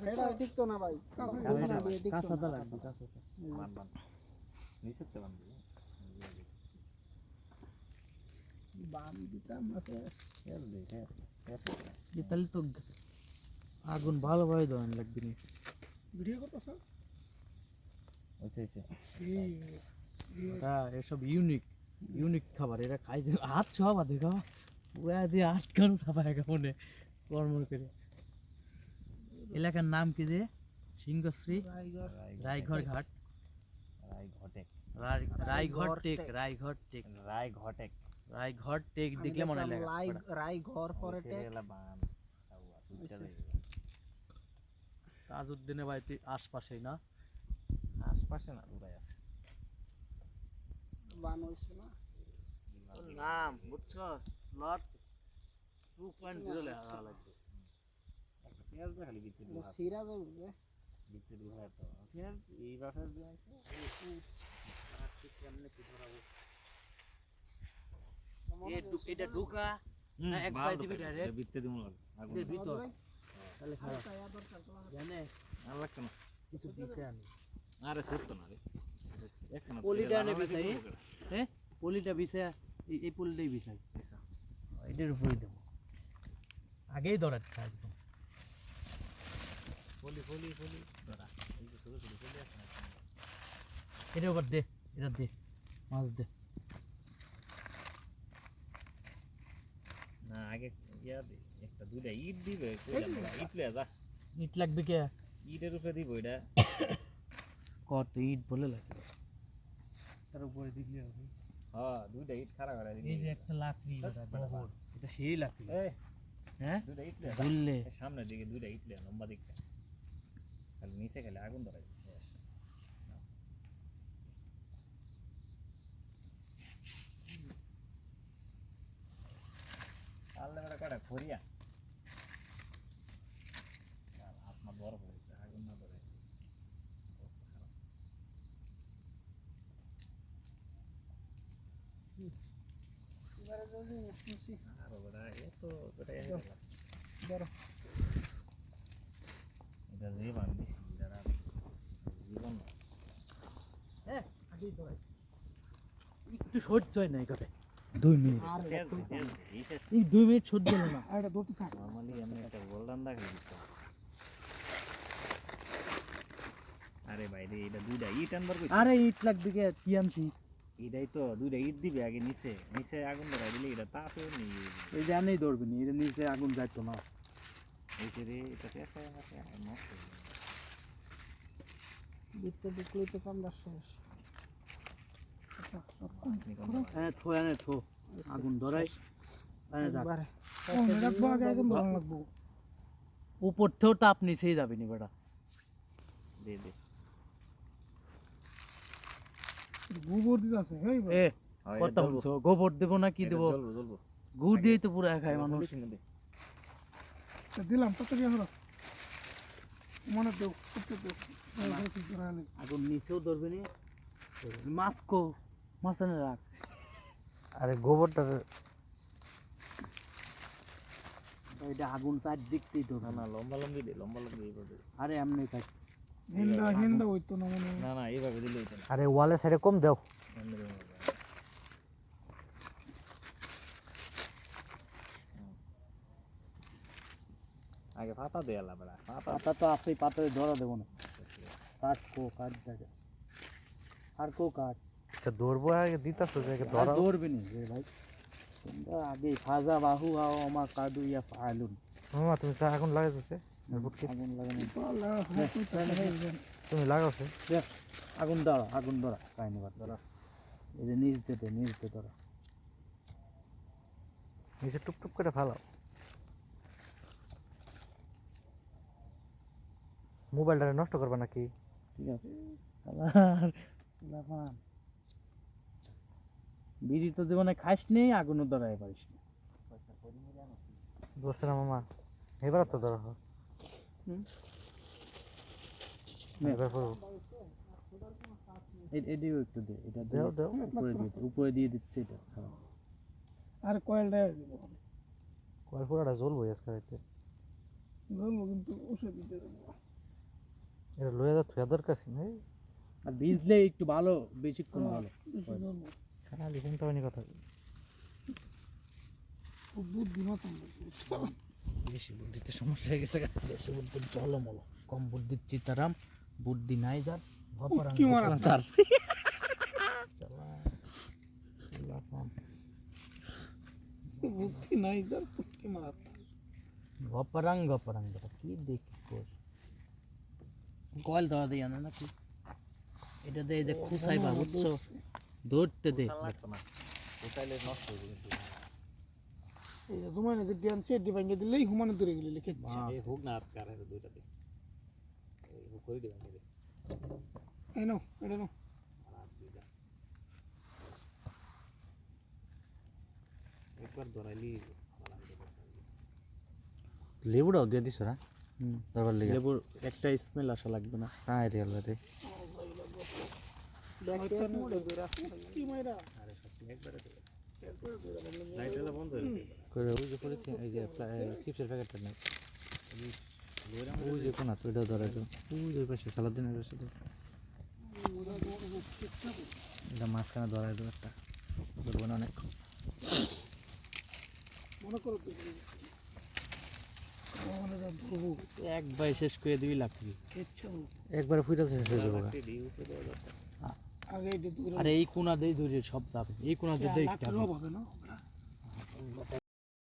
এটা ঠিক তো না ভাই কাঁচাটা লাগবে কাঁচাটা বান নিচেতে বানবি বান দিতাম না ফেস ফেল দে ফেল তাহলে তো আগুন ভালোভাবে ধরান লাগবে না ভিডিও করতেছ ওইছে এটা এসব ইউনিক খাবার এরা খাই যে হাত ছোঁয়া দেখো পুরা দিয়ে আটকানো চাপায় মনে কর্ম করে এলাকার নাম কি যে সিংহশ্রী রায়ঘর ঘাট রায়ঘর টেক দেখলে মনে লাগে রায়ঘর পরে টেক তাজউদ্দিনের বাড়িতে আশপাশেই না আশপাশে না দূরে আছে বান হইছে না নাম বুঝছো স্লট 2.0 লেখা লাগবে একটা পেঁয়াজ খালি ভিতরে এটা সিরা যাবে ভিতরে হয় তো পেঁয়াজ এই বাসার দিয়ে আছে কেমনে কি ধরাবো এটা ঢোকা না এক পাই দিবি ডাইরেক্ট ভিতরে দিমু লাগে আগুন এর ভিতর তাহলে খারাপ জানে আর লাগতো না কিছু দিছে আমি আরে সত্য না রে একখানা পলিটা নে বিছাই হ্যাঁ পলিটা বিছা এই পলিটাই বিছাই এটার উপরে দেব আগেই ধরাচ্ছা একদম পলি ধরা এই যে ছোট ছোট পলি আছে না এটা ওপর দে এটা দে মাছ দে না আগে ইয়া দে একটা দুইটা ইট দিবে কইলাম ইট লয়ে যা ইট লাগবে কে ইটের উপরে দিব এটা কত ইট বলে লাগে তার উপরে দিলে হবে হ্যাঁ দুইটা ইট খাড়া করে দিবি এই যে একটা লাকড়ি এটা বহর এটা সেই লাকড়ি এই হ্যাঁ দুইটা ইট লয়ে বললে সামনের দিকে দুইটা ইট লয়ে লম্বা দিকটা খালি নিচে খালি আগুন ধরাই শেষ আল্লাহ মেরা কটা খরিয়া আপনার বড় হয়ে আগুন না ধরে অবস্থা খারাপ এবারে যাই নিছি আর ওটা এত ওটা ধরো এটা যে বান্ধিছি যারা জীবন হ্যাঁ আগেই ধরাই একটু সহ্য হয় না এই কথা 2 মিনিট আর এই 2 মিনিট সহ্য হলো না আর এটা দুটো থাক নরমালি আমি একটা গোল্ডান দাগ দিচ্ছি আরে ভাই রে এটা দুইটা ইট আনবার কই আরে ইট লাগবে কে কি আনছি এটাই তো দুইটা ইট দিবে আগে নিচে নিচে আগুন ধরাই দিলে এটা তাপেও নেই এই জানেই ধরবে না এর নিচে আগুন যাইতো না এই যে রে এটা পেঁচা আছে নষ্ট বিটতে ঢুকলেই তো কামড়া শেষ আচ্ছা হ্যাঁ থো এনে থো আগুন ধরাই এনে রাখ একবারে কোন রাখবো আগে আগুন ধরা লাগবো উপর থেকেও তাপ নিচেই যাবে নি বেটা দে দে গোবর দিতে আছে হেই এ কত বলছো গোবর দেব না কি দেব জ্বলবো জ্বলবো গু দিয়েই তো পুরো খায় মানুষ দে দিলাম কত কি হলো মনে দেও কত দেও কি করা নেই আগুন নিচেও ধরবে নি মাছ কো মাছ এনে রাখ আরে গোবরটা এটা আগুন চারদিক দিয়ে ধরবে না না লম্বা লম্বি দে লম্বা লম্বি এইভাবে আরে এমনি থাক হিন্দা হইতো না মনে না না এইভাবে দিলে হইতো না আরে ওয়ালের সাইডে কম দাও এমনি দিলে হবে। আগে পাতা দে আলা বড়া পাতা পাতা তো আছেই পাতায় ধরা দেবো না কাট কো কাট দেখে আর কো কাট তো ধরবো আগে দিতাছ যে আর ধরা ধরবে নি রে ভাই তোমরা আগে ফাজা বাহু আও আমা কাদু ইয়া ফালুন মামা তুমি চা আগুন লাগাইছে আগুন লাগানো তুমি লাগাওছে দেখ আগুন ধরা কাহিনি বাদ ধরা এই যে নিচ দিতে ধরা নিচে টুপ করে ফালাও মোবাইলটা নষ্ট করবে নাকি ঠিক আছে লাফান বিড়ি তো জীবনে খাস নেই আগুনও ধরাই পারিস না বুঝছে না মামা এবার তো ধরা হোক এবার করবো এদিও একটু দে এটা দাও দাও উপরে দিয়ে দিচ্ছে এটা আর কয়েলটা কয়েল পুরাটা জ্বলবো আজকে রাইতে ধরবো কিন্তু ওষুধ দিতে দেবো। এটা লয়ে যা থুয়া দরকার আছে না আর ভিজলে একটু ভালো বেশিক্ষণ ভালো বেশি ধরবো। খালি কোনটা বানি কথা খুব বুদ্ধিমতন বেশি বুদ্ধিতে সমস্যা হয়ে গেছে বেশি বুদ্ধির জলমল কম বুদ্ধির চিতারাম বুদ্ধি নাই যার কি মারা তার বুদ্ধি নাই যার পুটকি মারা গপরাং গপরাং বেটা কি দেখি কোর কয়েল দেওয়া দিয়ে না নাকি এটা দিয়ে যে খুসাইবা বুঝছো ধরতে দে লাগতো না কোথাইলে নষ্ট হয়ে যাবে কিন্তু এই যে জমানে যে ডিয়ানছে ডিভাইঙ্গে দিলেই হুমানে দূরে গেলে লিখে দিচ্ছে। এই হোক না আর কার আছে দুইটা দে এই হোক করে দিবেন রে এই নাও এটা নাও আর আর দুইটা একবার ধরাইলি ভালো লাগবে লেবুটাও দিয়ে দিছ না হুম দরবার লেগে লেবুর একটা স্মেল আসা লাগবে না হ্যাঁ রিয়াল রে পুটকি মাইরা আরে সত্যি একবারে দে লাইট এলা বন্ধ হয়ে গেছে করে ওই যে পরে এই যে চিপসের প্যাকেটটা নেই ওই যে কোনা তো এটাও ধরে তো ওই যে পাশে সালাদিনের পাশে তো এটা মাঝখানে ধরাই দেবো একটা ধরবো না অনেক মনে করো তো ওখানে যা ধরবো একবার শেষ করে দিবি লাগবি কিচ্ছু একবারে ফুইটা শেষ হয়ে যাবো রাখতে দিই উপরে দেওয়া দরকার আগে এটা দূরে আর এই কোনা দিয়ে ধরে সব যাবে এই কোনা দিয়ে লাখ দেখতে হবে হবে না